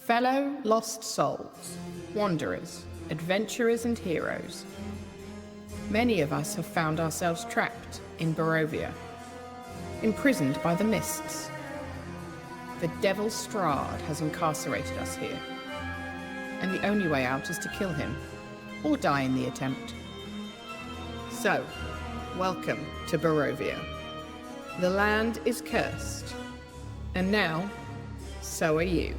Fellow lost souls, wanderers, adventurers and heroes. Many of us have found ourselves trapped in Barovia, imprisoned by the mists. The devil Strahd has incarcerated us here, and the only way out is to kill him, or die in the attempt. So, welcome to Barovia. The land is cursed, and now, so are you.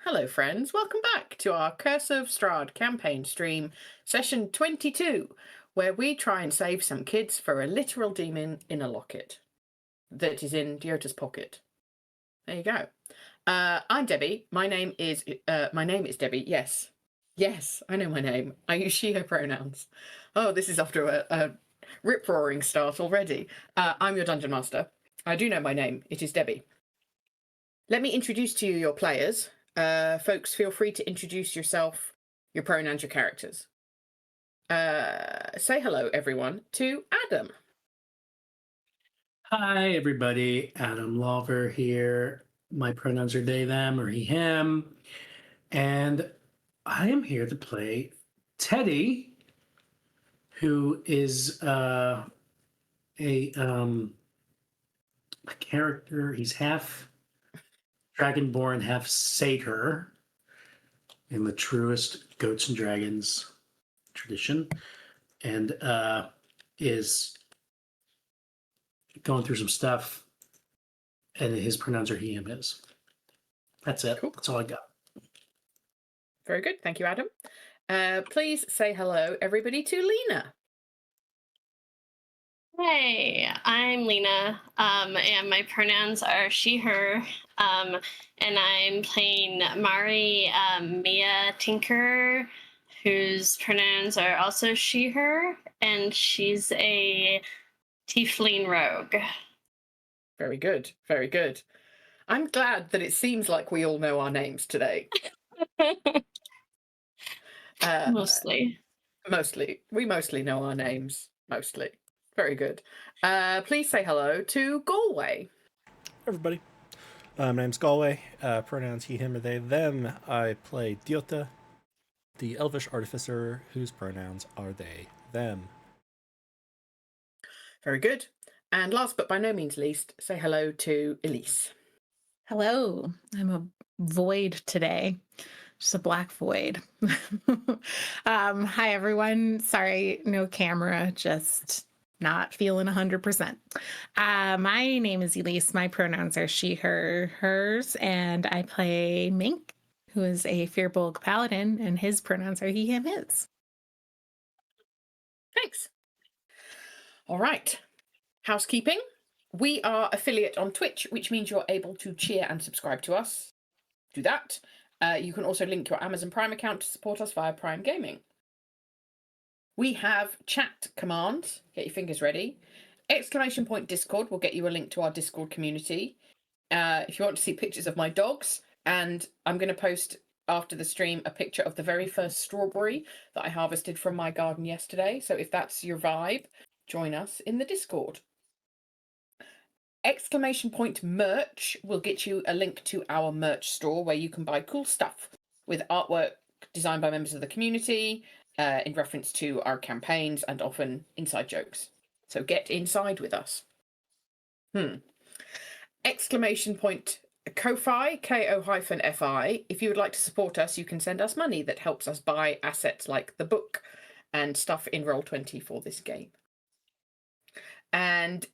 Hello friends, welcome back to our Curse of Strahd campaign stream, session 22, where we try and save some kids for a literal demon in a locket that is in Diota's pocket. There you go. I'm Debbie. My name is Debbie. Yes, I know my name. I use she, her pronouns. Oh, this is off to a rip-roaring start already. I'm your Dungeon Master. I do know my name. It is Debbie. Let me introduce to you your players. Folks, feel free to introduce yourself, your pronouns, your characters. Say hello, everyone, to Adam. Hi, everybody. Adam Lawver here. My pronouns are they, them, or he, him. And I am here to play Teddy, who is a character. He's half dragonborn, half satyr in the truest Goats and Dragons tradition, and is going through some stuff, and his pronouns are he, him, his. That's it. Cool. That's all I got. Very good. Thank you, Adam. Please say hello, everybody, to Lena. Hey, I'm Lena, and my pronouns are she, her, and I'm playing Mari Mia Tinker, whose pronouns are also she, her, and she's a tiefling rogue. Very good, very good. I'm glad that it seems like we all know our names today. Mostly. We mostly know our names, mostly. Very good. Please say hello to Galway. Everybody. My name's Galway. Pronouns he, him, or they, them. I play Diota, the elvish artificer whose pronouns are they, them. Very good. And last but by no means least, say hello to Elise. Hello. I'm a void today. Just a black void. Hi, everyone. Sorry, no camera, just not feeling 100%. My name is Elise. My pronouns are she, her, hers, and I play Mink, who is a Fearbolg paladin, and his pronouns are he, him, his. Thanks. All right. Housekeeping. We are affiliate on Twitch, which means you're able to cheer and subscribe to us. Do that. You can also link your Amazon Prime account to support us via Prime Gaming. We have chat commands. Get your fingers ready. !Discord will get you a link to our Discord community. If you want to see pictures of my dogs, and I'm going to post after the stream a picture of the very first strawberry that I harvested from my garden yesterday. So if that's your vibe, join us in the Discord. !Merch will get you a link to our merch store where you can buy cool stuff with artwork designed by members of the community in reference to our campaigns and often inside jokes. So get inside with us. Ko-fi, Ko-fi. If you would like to support us, you can send us money that helps us buy assets like the book and stuff in Roll20 for this game. And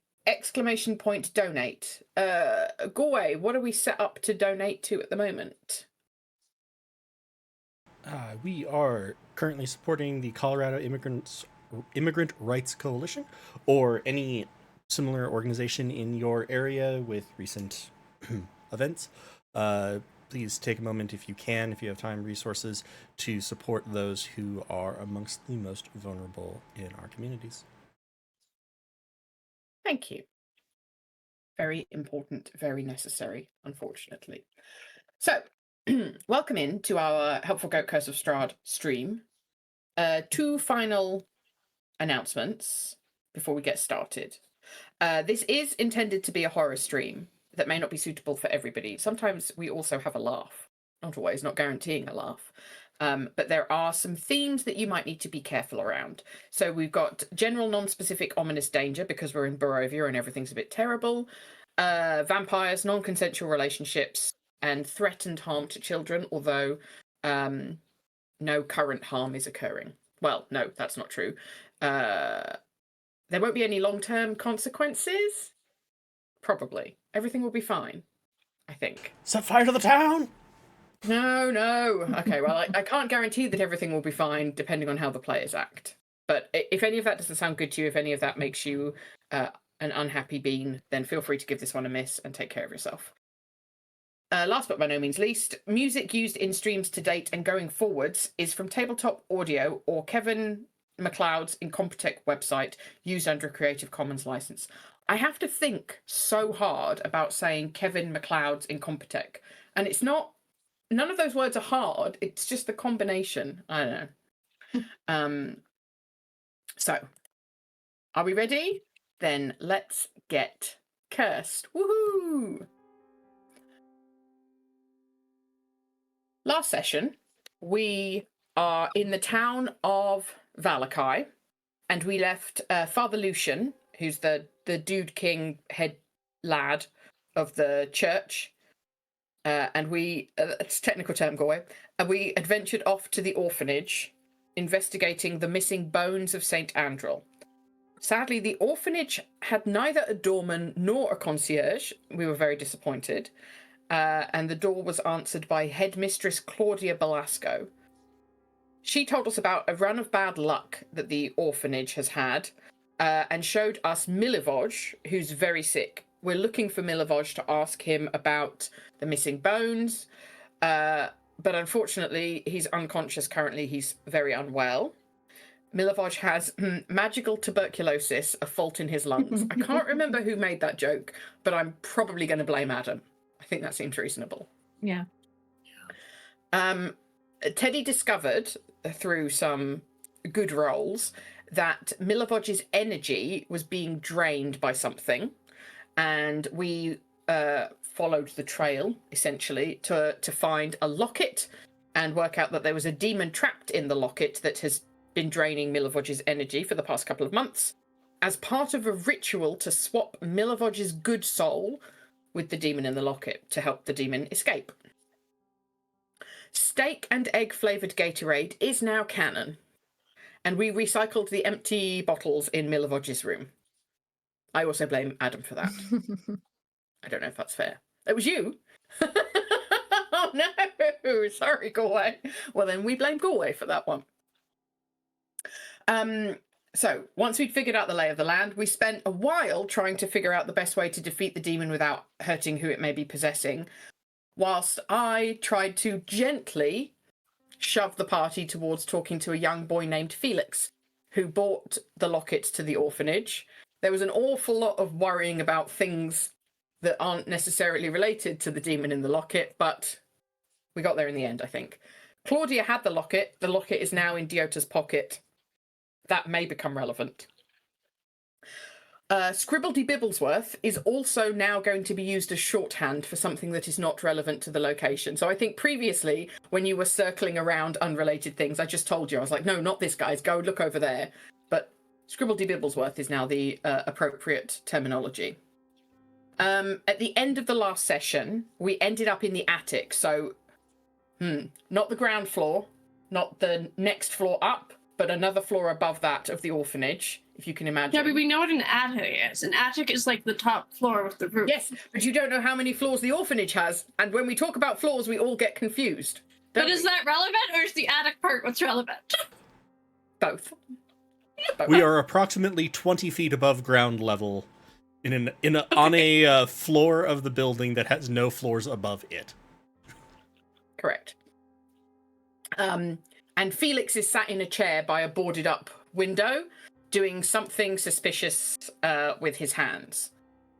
!Donate. Galway, what are we set up to donate to at the moment? We are currently supporting the Colorado Immigrant Rights Coalition, or any similar organization in your area with recent events. Please take a moment if you can, if you have time, resources, to support those who are amongst the most vulnerable in our communities. Thank you. Very important, very necessary, unfortunately. So, welcome in to our Helpful Goat Curse of Strahd stream. 2 final announcements before we get started. This is intended to be a horror stream that may not be suitable for everybody. Sometimes we also have a laugh. Not always, not guaranteeing a laugh. But there are some themes that you might need to be careful around. So we've got general non-specific ominous danger because we're in Barovia and everything's a bit terrible. Vampires, non-consensual relationships, and threatened harm to children, although no current harm is occurring. Well, no, that's not true. There won't be any long-term consequences? Probably. Everything will be fine, I think. Set fire to the town! No. Okay, well, I can't guarantee that everything will be fine depending on how the players act. But if any of that doesn't sound good to you, if any of that makes you an unhappy bean, then feel free to give this one a miss and take care of yourself. Last but by no means least, music used in streams to date and going forwards is from Tabletop Audio or Kevin MacLeod's Incompetech website, used under a Creative Commons license. I have to think so hard about saying Kevin MacLeod's Incompetech, and it's not. None of those words are hard. It's just the combination. I don't know. So, are we ready? Then let's get cursed. Woohoo! Last session, we are in the town of Valakai, and we left Father Lucian, who's the dude king head lad of the church, and we, it's a technical term, go away, and we adventured off to the orphanage, investigating the missing bones of St. Andrel. Sadly, the orphanage had neither a doorman nor a concierge. We were very disappointed. And the door was answered by headmistress Claudia Belasco. She told us about a run of bad luck that the orphanage has had, and showed us Milivoj, who's very sick. We're looking for Milivoj to ask him about the missing bones, but unfortunately he's unconscious currently. He's very unwell. Milivoj has magical tuberculosis, a fault in his lungs. I can't remember who made that joke, but I'm probably going to blame Adam. I think that seems reasonable. Yeah. Teddy discovered through some good rolls that Milivoj's energy was being drained by something, and we followed the trail essentially to find a locket and work out that there was a demon trapped in the locket that has been draining Milivoj's energy for the past couple of months, as part of a ritual to swap Milivoj's good soul with the demon in the locket to help the demon escape. Steak and egg flavoured Gatorade is now canon, and we recycled the empty bottles in Milivoj's room. I also blame Adam for that. I don't know if that's fair. It was you? Oh no! Sorry, Galway. Well, then we blame Galway for that one. So, once we'd figured out the lay of the land, we spent a while trying to figure out the best way to defeat the demon without hurting who it may be possessing, whilst I tried to gently shove the party towards talking to a young boy named Felix, who brought the locket to the orphanage. There was an awful lot of worrying about things that aren't necessarily related to the demon in the locket, but we got there in the end, I think. Claudia had the locket. The locket is now in Diota's pocket. That may become relevant. Scribbledy Bibblesworth is also now going to be used as shorthand for something that is not relevant to the location. So I think previously, when you were circling around unrelated things, I just told you, I was like, no, not this, guys, go look over there. But Scribbledy Bibblesworth is now the appropriate terminology. At the end of the last session, we ended up in the attic. So, not the ground floor, not the next floor up, but another floor above that of the orphanage, if you can imagine. Yeah, but we know what an attic is. An attic is like the top floor with the roof. Yes, but you don't know how many floors the orphanage has. And when we talk about floors, we all get confused. But is that relevant, or is the attic part what's relevant? Both. We are approximately 20 feet above ground level on a floor of the building that has no floors above it. Correct. And Felix is sat in a chair by a boarded up window doing something suspicious with his hands.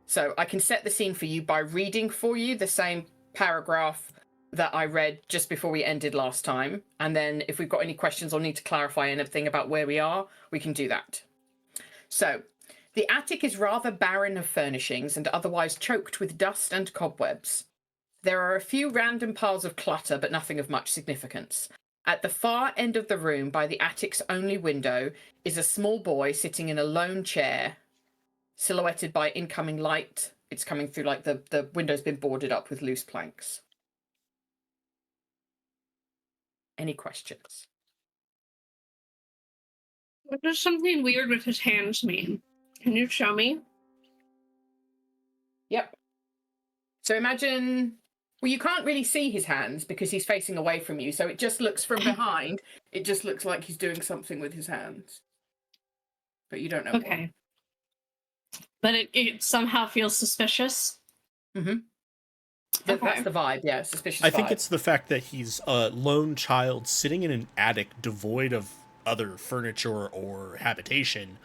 So I can set the scene for you by reading for you the same paragraph that I read just before we ended last time. And then if we've got any questions or need to clarify anything about where we are, we can do that. So the attic is rather barren of furnishings and otherwise choked with dust and cobwebs. There are a few random piles of clutter, but nothing of much significance. At the far end of the room, by the attic's only window, is a small boy sitting in a lone chair, silhouetted by incoming light. It's coming through like the window's been boarded up with loose planks. Any questions? What does something weird with his hands mean? Can you show me? Yep. So imagine, well, you can't really see his hands because he's facing away from you. So it just looks from behind. It just looks like he's doing something with his hands. But you don't know Okay. But it somehow feels suspicious. what. Okay. That's the vibe, yeah, suspicious I think vibe. it's the fact that he's a lone child sitting in an attic devoid of other furniture or habitation,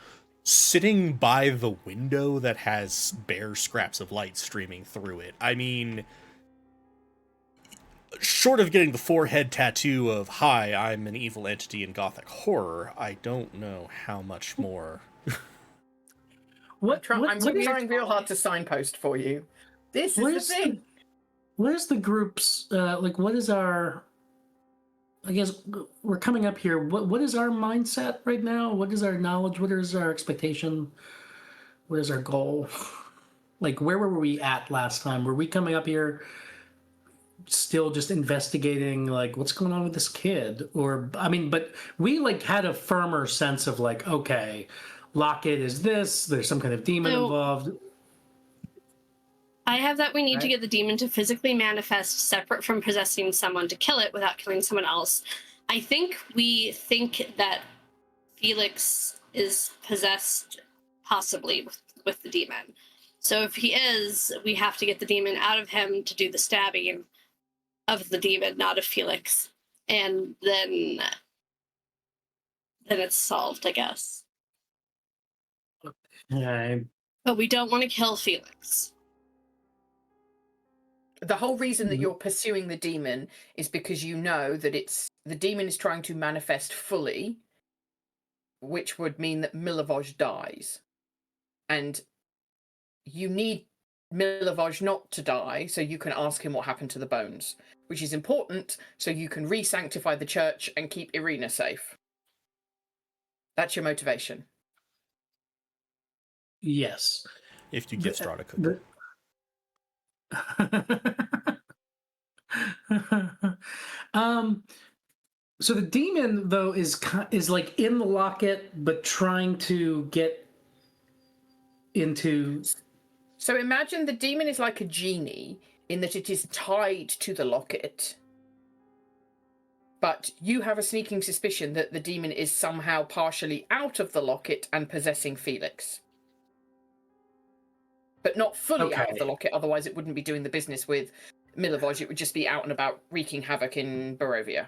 sitting by the window that has bare scraps of light streaming through it. I mean, short of getting the forehead tattoo of, "Hi, I'm an evil entity in Gothic horror," I don't know how much more. I'm trying real hard to signpost for you. This is the thing. What is the group's like? What is our? I guess we're coming up here. What is our mindset right now? What is our knowledge? What is our expectation? What is our goal? Like, where were we at last time? Were we coming up here still just investigating, like, what's going on with this kid? Or, I mean, but we, like, had a firmer sense of, like, okay, Lockett is this, there's some kind of demon involved. I have that we need to Right. get the demon to physically manifest separate from possessing someone to kill it without killing someone else. I think we think that Felix is possessed possibly with the demon. So if he is, we have to get the demon out of him to do the stabbing of the demon, not of Felix. And then it's solved, I guess. Okay. But we don't want to kill Felix. The whole reason that you're pursuing the demon is because you know that the demon is trying to manifest fully, which would mean that Milovoj dies. And you need Milovoj not to die so you can ask him what happened to the bones, which is important so you can re-sanctify the church and keep Irina safe. That's your motivation. Yes. If you give Strahd a cookie. So the demon, though, is like in the locket, but trying to get into. So imagine the demon is like a genie in that it is tied to the locket. But you have a sneaking suspicion that the demon is somehow partially out of the locket and possessing Felix. But not fully out of the locket, otherwise it wouldn't be doing the business with Milovoj. It would just be out and about wreaking havoc in Barovia.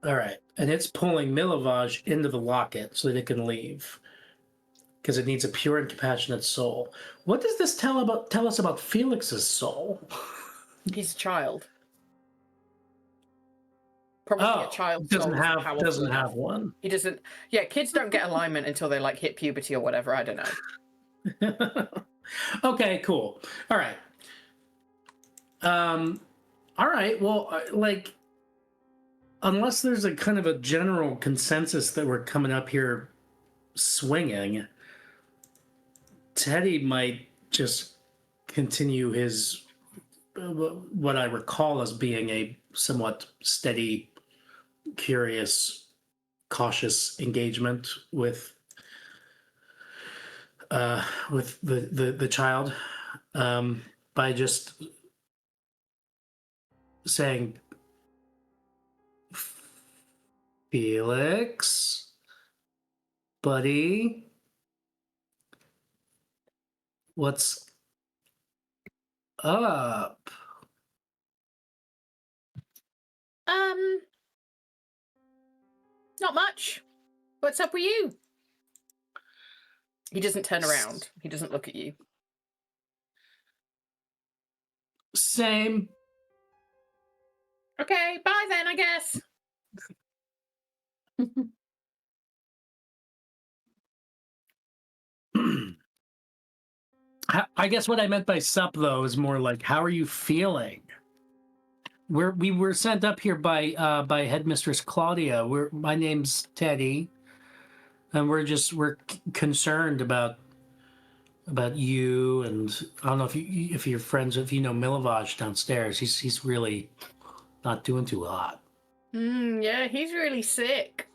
All right. And it's pulling Milovoj into the locket so that it can leave. Because it needs a pure and compassionate soul. What does this tell us about Felix's soul? He's a child. Probably a child doesn't soul have one. He doesn't. Yeah, kids don't get alignment until they like hit puberty or whatever. I don't know. Okay, cool. All right. All right. Well, like, unless there's a kind of a general consensus that we're coming up here swinging, Teddy might just continue his what I recall as being a somewhat steady, curious, cautious engagement with the child, by just saying, Felix, buddy, what's up? Not much. What's up with you? He doesn't turn around. He doesn't look at you. Same. Okay, bye then, I guess. I guess what I meant by sup though is more like, how are you feeling? We were sent up here by Headmistress Claudia. My name's Teddy, and we're concerned about you, and I don't know if you're friends, if you know Milovaj downstairs. He's really not doing too hot. Yeah, he's really sick.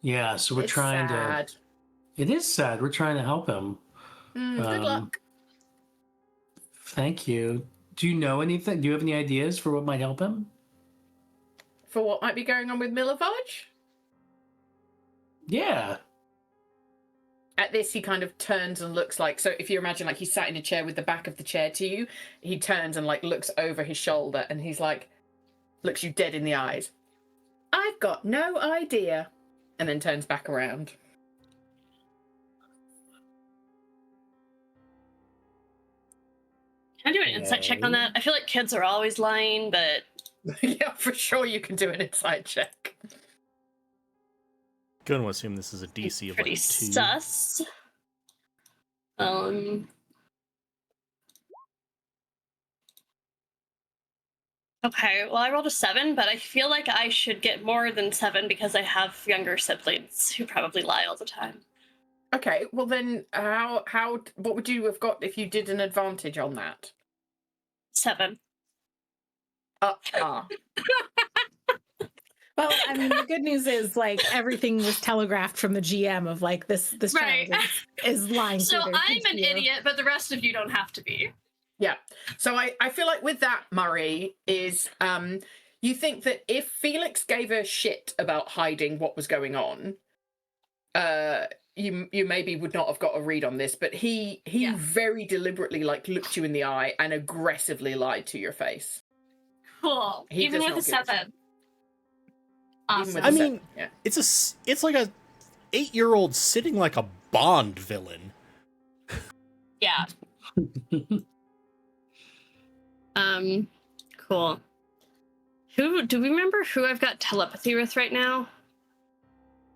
Yeah, so we're It's trying sad. to. It is sad. We're trying to help him. Good luck. Thank you. Do you know anything? Do you have any ideas for what might help him? For what might be going on with Milovaj? Yeah. At this, he kind of turns and looks like, so if you imagine like he's sat in a chair with the back of the chair to you, he turns and like looks over his shoulder and he's like, looks you dead in the eyes. I've got no idea. And then turns back around. Can I do an insight check on that? I feel like kids are always lying, but Yeah, for sure you can do an insight check. Gonna assume this is a DC of like pretty 2. sus. Okay, well, I rolled a 7, but I feel like I should get more than 7 because I have younger siblings who probably lie all the time. Okay, well then, what would you have got if you did an advantage on that? 7. Well, I mean, the good news is like everything was telegraphed from the GM of like this Right. child is lying. So through their I'm an teeth. idiot, but the rest of you don't have to be. Yeah. So I feel like with that, Murray, is you think that if Felix gave a shit about hiding what was going on, you maybe would not have got a read on this, but he very deliberately like looked you in the eye and aggressively lied to your face. Cool. He Even does with a not give a 7. Awesome. with I a mean, yeah. it's like a 8-year-old sitting like a Bond villain. Yeah. Cool. Do we remember who I've got telepathy with right now?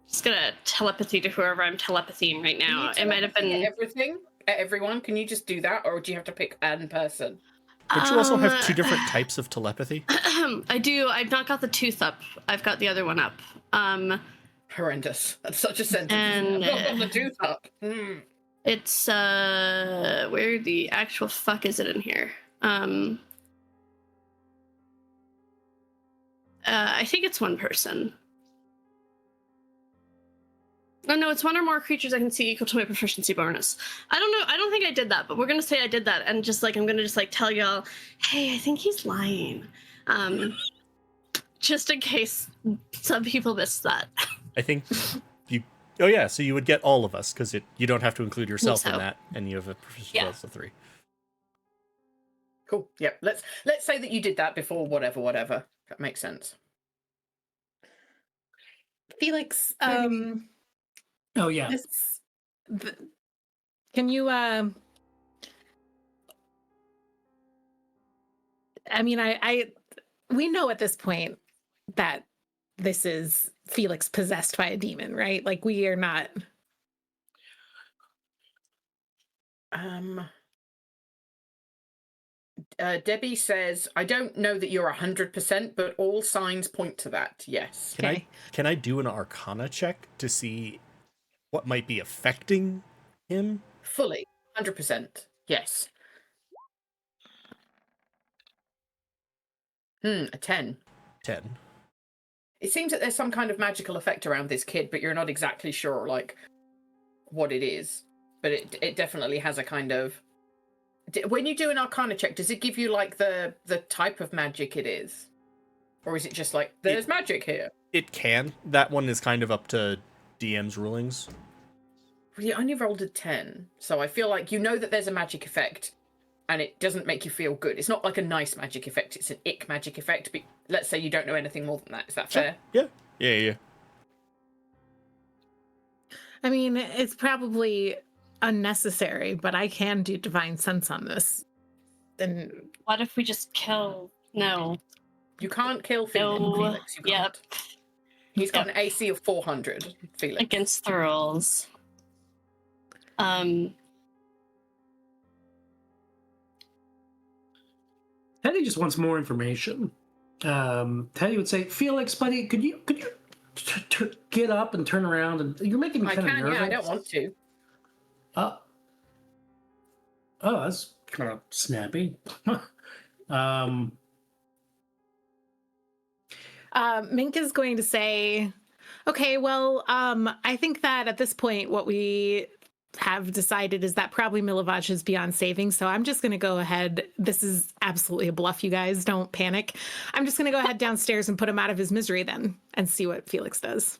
Just gonna telepathy to whoever I'm telepathying right now. It might have been everyone. Can you just do that, or do you have to pick one person? Don't you also have 2 different types of telepathy? I do. I've not got the tooth up. I've got the other one up. Horrendous. That's such a sentence. And I've not got the tooth up. It's where the actual fuck is it in here? I think it's one person. Oh no, it's one or more creatures I can see equal to my proficiency bonus. I don't know. I don't think I did that, but we're gonna say I did that, and just like I'm gonna just like tell y'all, hey, I think he's lying, just in case some people missed that. I think you. Oh yeah, so you would get all of us because you don't have to include yourself in so. that, and you have a proficiency bonus of 3. Cool. Yep. Let's say that you did that before whatever. That makes sense. Felix, Oh yeah. Can you I mean, we know at this point that this is Felix possessed by a demon, right? Like we are not. Debbie says, I don't know that you're 100%, but all signs point to that. Yes. Can I do an Arcana check to see what might be affecting him? Fully. 100%. Yes. A 10. 10. It seems that there's some kind of magical effect around this kid, but you're not exactly sure, like, what it is. But it definitely has a kind of... When you do an Arcana check, does it give you, like, the type of magic it is? Or is it just like, there's magic here? It can. That one is kind of up to DM's rulings. Well, you only rolled a 10, so I feel like you know that there's a magic effect, and it doesn't make you feel good. It's not like a nice magic effect, it's an ick magic effect, but let's say you don't know anything more than that. Is that fair? Yeah. I mean, it's probably unnecessary, but I can do divine sense on this. And What if we just kill? No. You can't kill Felix. No. Felix. You can't. Yep. He's got an AC of 400, Felix. Against the rules. Teddy just wants more information. Teddy would say, "Felix, buddy, could you get up and turn around? And you're making me I kind of can, nervous." yeah, I don't want to. Oh, that's kind of snappy. Mink is going to say, okay, well, I think that at this point, what we have decided is that probably Milovaj is beyond saving. So I'm just going to go ahead. This is absolutely a bluff, you guys. Don't panic. I'm just going to go ahead downstairs and put him out of his misery then and see what Felix does.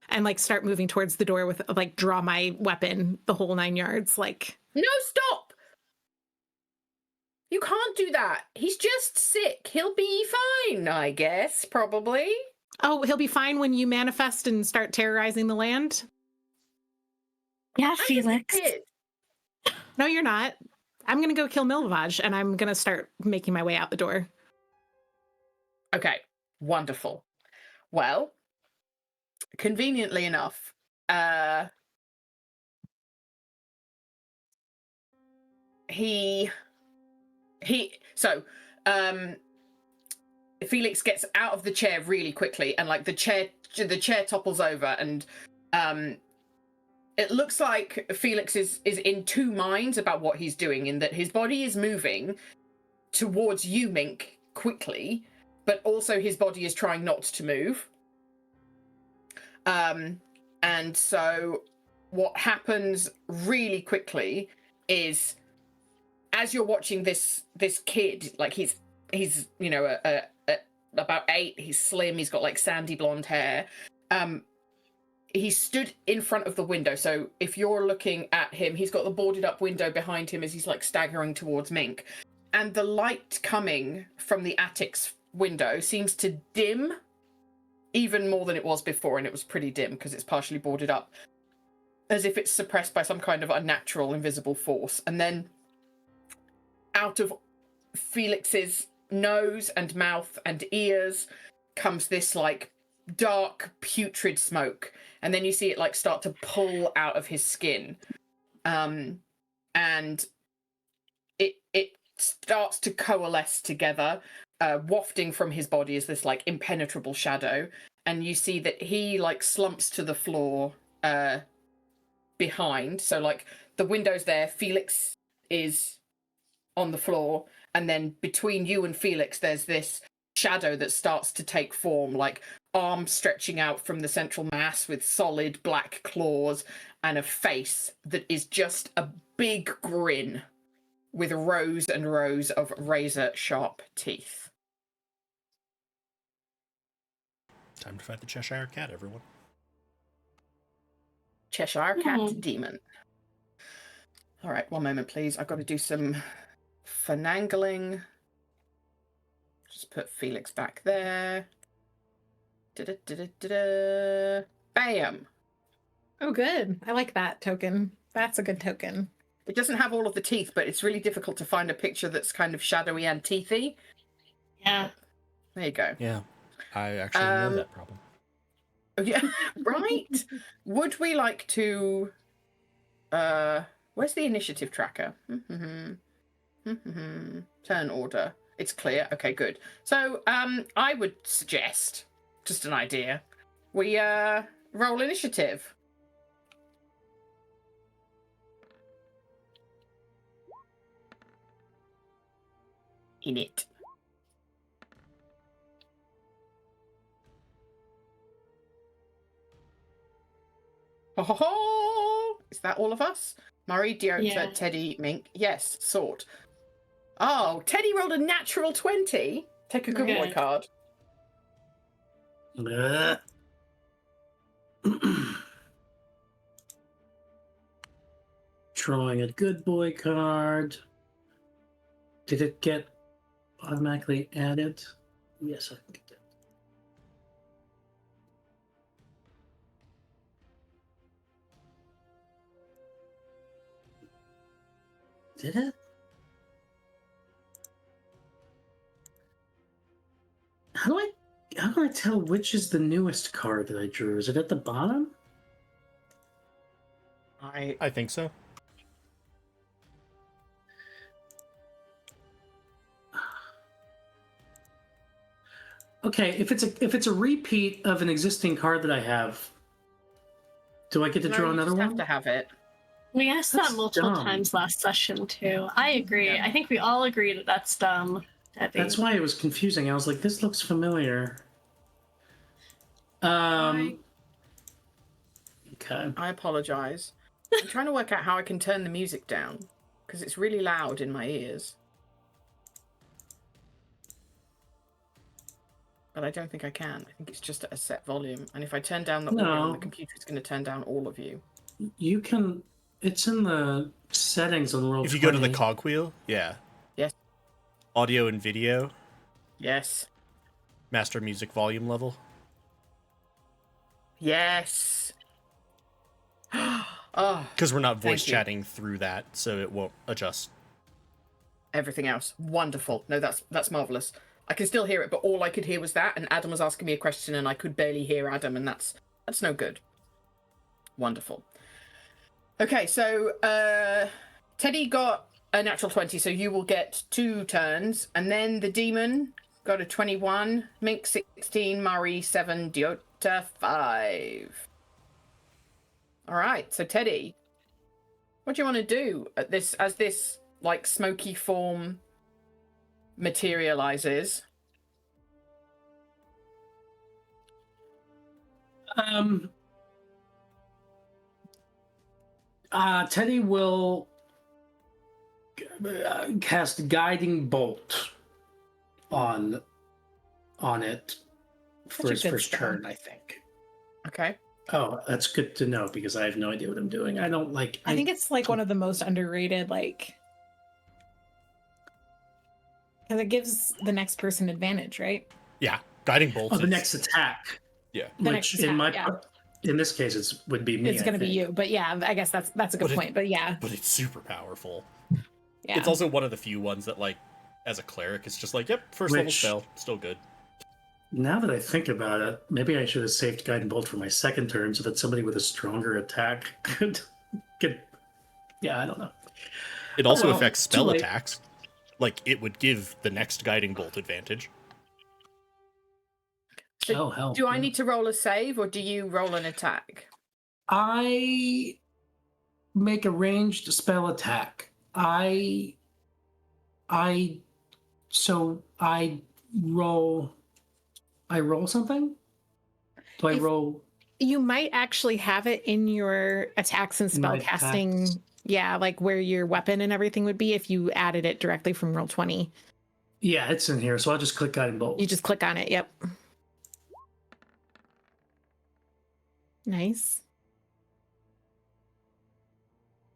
And like start moving towards the door with like draw my weapon the whole 9 yards. Like, No, stop! You can't do that. He's just sick. He'll be fine, I guess, probably. oh, he'll be fine when you manifest and start terrorizing the land. Yeah, I'm just a Felix. kid. No, you're not. I'm going to go kill Milovaj and I'm going to start making my way out the door. Okay, wonderful. Well, conveniently enough, Felix gets out of the chair really quickly, and like the chair topples over, and it looks like Felix is in two minds about what he's doing, in that his body is moving towards you, Mink, quickly, but also his body is trying not to move. And so what happens really quickly is, as you're watching this kid, like he's you know about 8, he's slim, he's got like sandy blonde hair. He stood in front of the window, so if you're looking at him, he's got the boarded up window behind him as he's like staggering towards Mink, and the light coming from the attic's window seems to dim even more than it was before, and it was pretty dim because it's partially boarded up, as if it's suppressed by some kind of unnatural invisible force. And then out of Felix's nose and mouth and ears comes this like dark putrid smoke, and then you see it like start to pull out of his skin, and it starts to coalesce together. Wafting from his body is this like impenetrable shadow, and you see that he like slumps to the floor behind. So like the window's there, Felix is on the floor, and then between you and Felix there's this shadow that starts to take form, like arms stretching out from the central mass with solid black claws, and a face that is just a big grin with rows and rows of razor sharp teeth. Time to fight the Cheshire Cat, everyone. Cheshire Cat Demon. All right, one moment, please. I've got to do some finagling. Just put Felix back there. Da-da-da-da-da-da. Bam! Oh, good. I like that token. That's a good token. It doesn't have all of the teeth, but it's really difficult to find a picture that's kind of shadowy and teethy. Yeah. There you go. Yeah, I actually know that problem. Yeah, right? Would we like to... where's the initiative tracker? Turn order. It's clear. Okay, good. So, I would suggest, just an idea, we roll initiative. In it. Ho ho ho! Is that all of us? Murray, Diota, Yeah. Teddy, Mink. Yes, sort. Oh, Teddy rolled a natural 20. Take a good boy Good. card. Ugh. Drawing a good boy card. Did it get automatically added? Yes, I think it did. Did it? How do I tell which is the newest card that I drew? Is it at the bottom? I think so. Okay, if it's a repeat of an existing card that I have, do I get to No, draw you another just one? have to have it. We asked That's that multiple dumb. times last session too. I agree. Yeah. I think we all agree that that's dumb. Debbie. That's why it was confusing. I was like, this looks familiar. Okay. I apologize. I'm trying to work out how I can turn the music down because it's really loud in my ears. But I don't think I can. I think it's just at a set volume. And if I turn down the audio on the computer, it's going to turn down all of you. You can. It's in the settings on Roll20. If you go to the cogwheel, yeah. Yes. Audio and video, Yes. master music volume level. Yes. Oh, Because we're not Thank voice you. chatting through that, so it won't adjust. everything else. Wonderful. No, that's marvelous. I can still hear it, but all I could hear was that, and Adam was asking me a question, and I could barely hear Adam, and that's no good. Wonderful. Okay, so Teddy got a natural 20, so you will get 2 turns, and then the demon got a 21, Mink 16, Murray 7, Diota 5. All right, so Teddy, what do you want to do at this as this like smoky form materializes? Teddy will cast Guiding Bolt on it for his good first spell. turn, I think. Okay. Oh, that's good to know because I have no idea what I'm doing. I don't like. I think it's like one of the most underrated, like, because it gives the next person advantage, right? Yeah, guiding bolt. Oh, the is- next attack. Yeah. The next attack, yeah. In this case, would be me. It's going to be you, but yeah, I guess that's a good But point. But yeah, But it's super powerful. yeah. It's also one of the few ones that, like, as a cleric, it's just like, yep, first level Which- spell, still good. Now that I think about it, maybe I should have saved Guiding Bolt for my second turn so that somebody with a stronger attack could get. Yeah, I don't know. It also well, affects too spell late. attacks. Like, it would give the next guiding bolt advantage. So Oh hell! do I need to roll a save, or do you roll an attack? I make a ranged spell attack. So I roll. I roll something. Do I If- roll? You might actually have it in your attacks and In my spell casting. attacks. Yeah, like where your weapon and everything would be if you added it directly from Roll20. Yeah, it's in here. So I'll just click Guiding Bolt. You just click on it. Yep. Nice.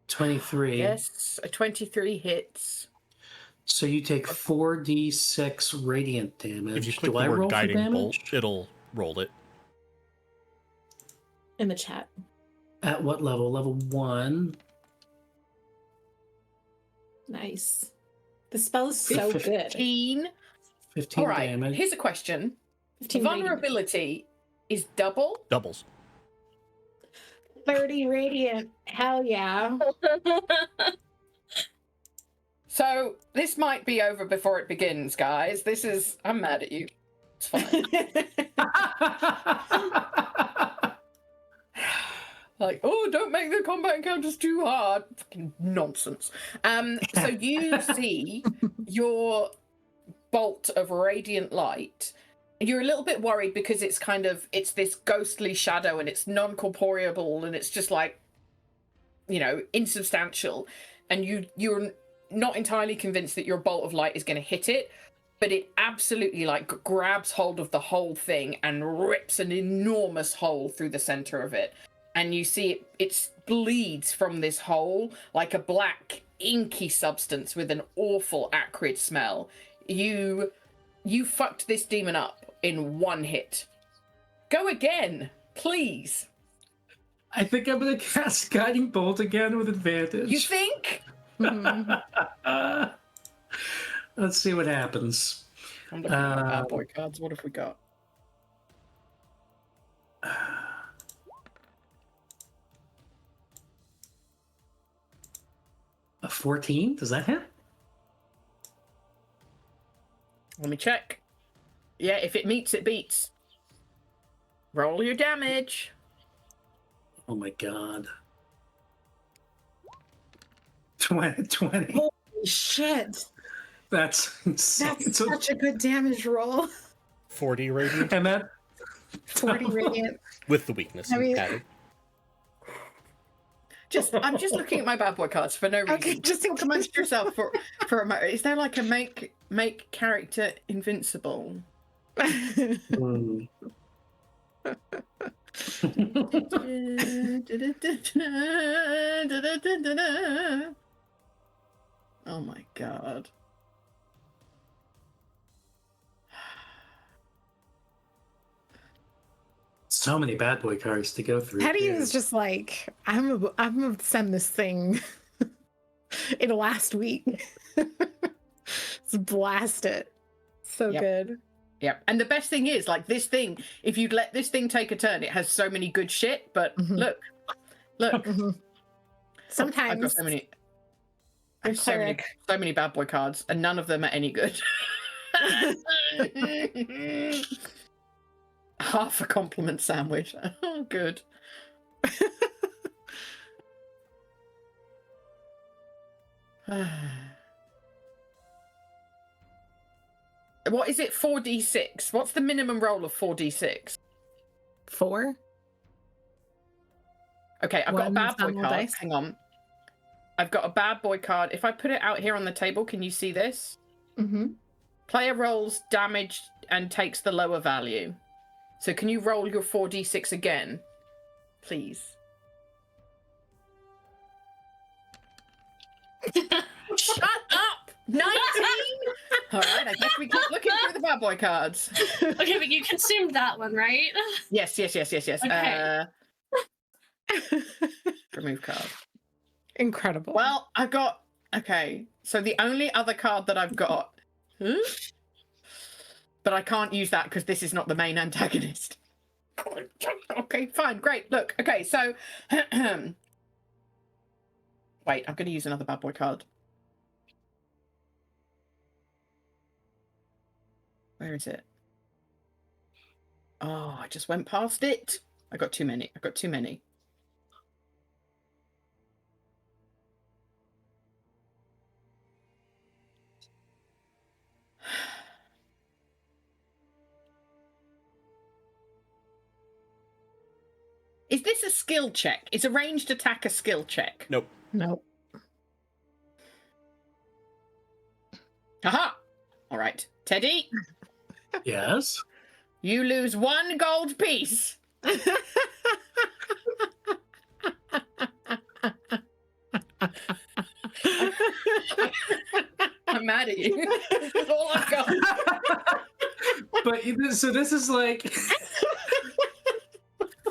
23. Yes, a 23 hits. So you take 4d6 radiant damage. If you click Do the I roll word for guiding damage? bolt, it'll roll it. In the chat. At what level? Level 1. Nice. The spell is so good. 15. 15 All right, damage. here's a question. 15 radiant. Vulnerability is double? Doubles. 30 radiant. Hell yeah. So this might be over before it begins, guys. I'm mad at you. It's fine. Like, oh, don't make the combat encounters too hard. Fucking nonsense. So you see your bolt of radiant light. You're a little bit worried because it's this ghostly shadow and it's non-corporeal and it's just like, insubstantial. And you're not entirely convinced that your bolt of light is going to hit it. but it absolutely like grabs hold of the whole thing and rips an enormous hole through the center of it. And you see it bleeds from this hole like a black inky substance with an awful acrid smell. You fucked this demon up in one hit. Go again, please. I think I'm gonna cast Guiding Bolt again with advantage. You think? Let's see what happens. I'm looking at my bad boy cards. What have we got? A 14? Does that hit? Let me check. Yeah, if it meets, it beats. Roll your damage. Oh my god. 20. Holy shit. That's insane. That's such a good damage roll. 40 radiant And that 40 radiant. with the weakness I mean- added. I'm just looking at my bad boy cards for no reason. Okay, just Talk amongst yourself for a moment. Is there like a make character invincible? Hmm. Oh my god. So many bad boy cards to go through. Teddy too. is just like, I'm gonna send this thing in last week. Just blast it. So Yep. good. Yep. And the best thing is, like, this thing, if you'd let this thing take a turn, it has so many good shit, but Mhm. look. Mhm. I've got Sometimes so many a so many cleric. so many bad boy cards, and none of them are any good. Half a compliment sandwich. Oh, good. What is it? 4d6. What's the minimum roll of 4d6? 4. Okay, I've got a One bad boy normal card. dice. Hang on. I've got a bad boy card. If I put it out here on the table, can you see this? Mm-hmm. Player rolls damage and takes the lower value. So can you roll your 4d6 again? Please. Shut up! 19! Alright, I guess we keep looking through the bad boy cards. Okay, but you consumed that one, right? Yes. Okay. Remove card. Incredible. Well, I got... Okay, so the only other card that I've got... But I can't use that because this is not the main antagonist. Okay, fine, great. Look, okay, so... Wait, I'm going to use another bad boy card. Where is it? Oh, I just went past it. I got too many. Is this a skill check? Is a ranged attack a skill check? Nope. Nope. Aha! All right. Teddy, Yes. you lose 1 gold piece. I'm mad at you. That's all I've got. But so this is like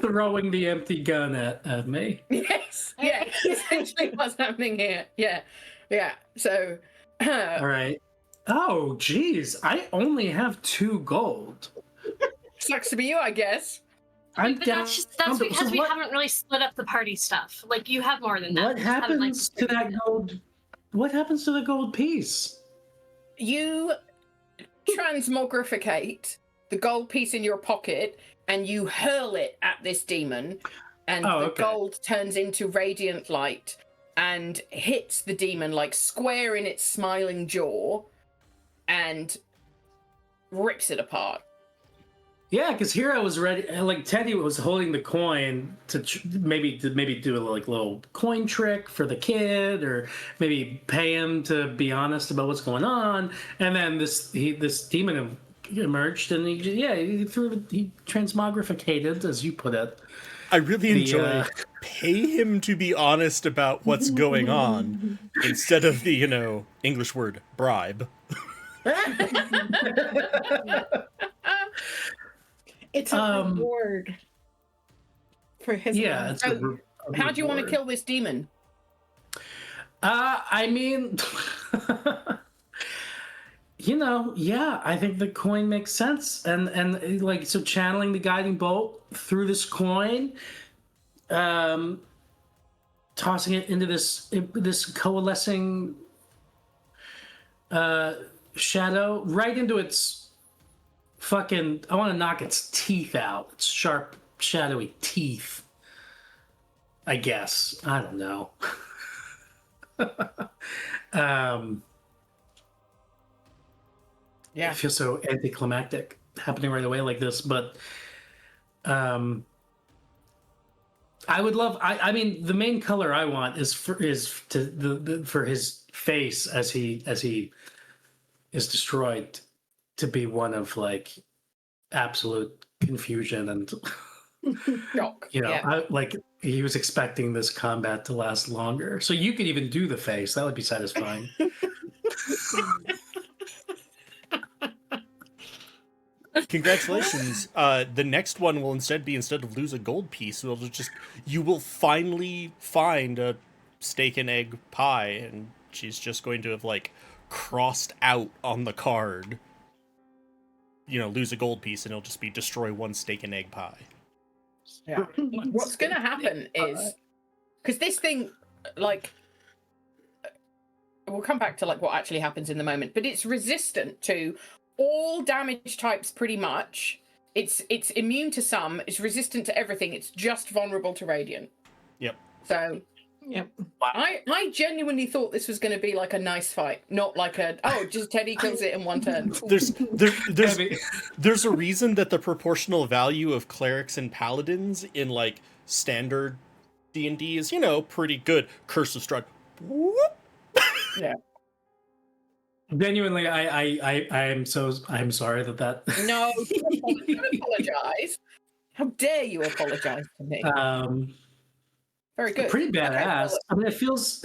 throwing the empty gun at me. Yes. Yeah. Essentially what's happening here. Yeah. So, All right. Oh, geez. I only have 2 gold. sucks to be you, I guess. I'm But down. that's so because we what- haven't really split up the party stuff. Like, you have more than that. What We just haven't, like, happens to that gold? What happens to the gold piece? You transmogrificate the gold piece in your pocket and you hurl it at this demon, and Oh, the okay. gold turns into radiant light and hits the demon like square in its smiling jaw and rips it apart. Yeah, because Hero was ready. Like Teddy was holding the coin to maybe do a like little coin trick for the kid, or maybe pay him to be honest about what's going on. And then this demon emerged, and he transmogrificated, as you put it. I really The, enjoy pay him to be honest about what's going on instead of the English word bribe. It's a reward for his Yeah, work. it's a How do you want to reward. kill this demon? I mean, I think the coin makes sense, and like so channeling the guiding bolt through this coin, tossing it into this coalescing shadow, right into its fucking. I want to knock its teeth out. Its sharp, shadowy teeth. I guess I don't know. Yeah. I feel so anticlimactic happening right away like this, but I would love. I mean, the main color I want is for his face as he is destroyed to be one of like absolute confusion and Shock. Yeah. like he was expecting this combat to last longer. So you could even do the face. That would be satisfying. Congratulations. The next one will instead of lose a gold piece, you will finally find a steak and egg pie, and she's just going to have like crossed out on the card. Lose a gold piece, and it'll just be destroy one steak and egg pie. Yeah. What's going to happen is because this thing, like, we'll come back to like what actually happens in the moment, but it's resistant to all damage types pretty much. It's immune to some, it's resistant to everything, it's just vulnerable to radiant. Yep. So Yep. I genuinely thought this was going to be like a nice fight, not like just Teddy kills it in one turn. There's a reason that the proportional value of clerics and paladins in like standard D&D is pretty good. Curse of Strahd. Whoop. Yeah. Genuinely, I'm sorry that. No, don't apologize. How dare you apologize to me? Very good. Pretty badass. Okay, well, I mean, it feels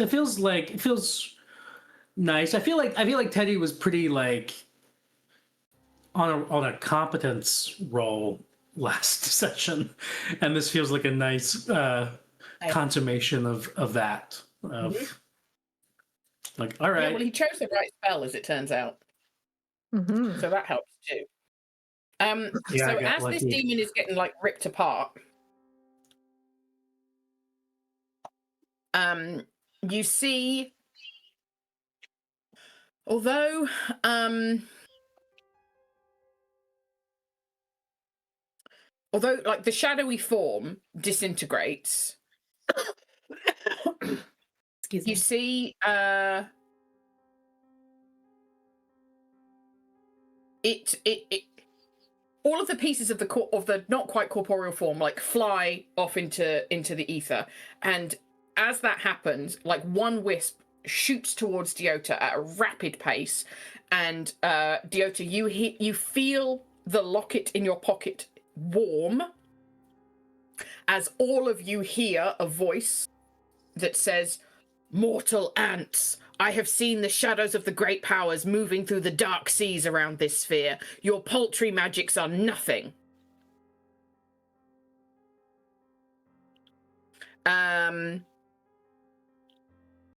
nice. I feel like Teddy was pretty like on a competence roll last session, and this feels like a nice consummation of that. Like, all right. Yeah, well, he chose the right spell, as it turns out. Mm-hmm. So that helps too. Yeah, so as lucky. this demon is getting like ripped apart, you see, although like the shadowy form disintegrates, Excuse me. you see it all of the pieces of the not quite corporeal form like fly off into the ether, and as that happens, like one wisp shoots towards Deota at a rapid pace, and Deota, you feel the locket in your pocket warm as all of you hear a voice that says, "Mortal ants, I have seen the shadows of the great powers moving through the dark seas around this sphere. Your paltry magics are nothing."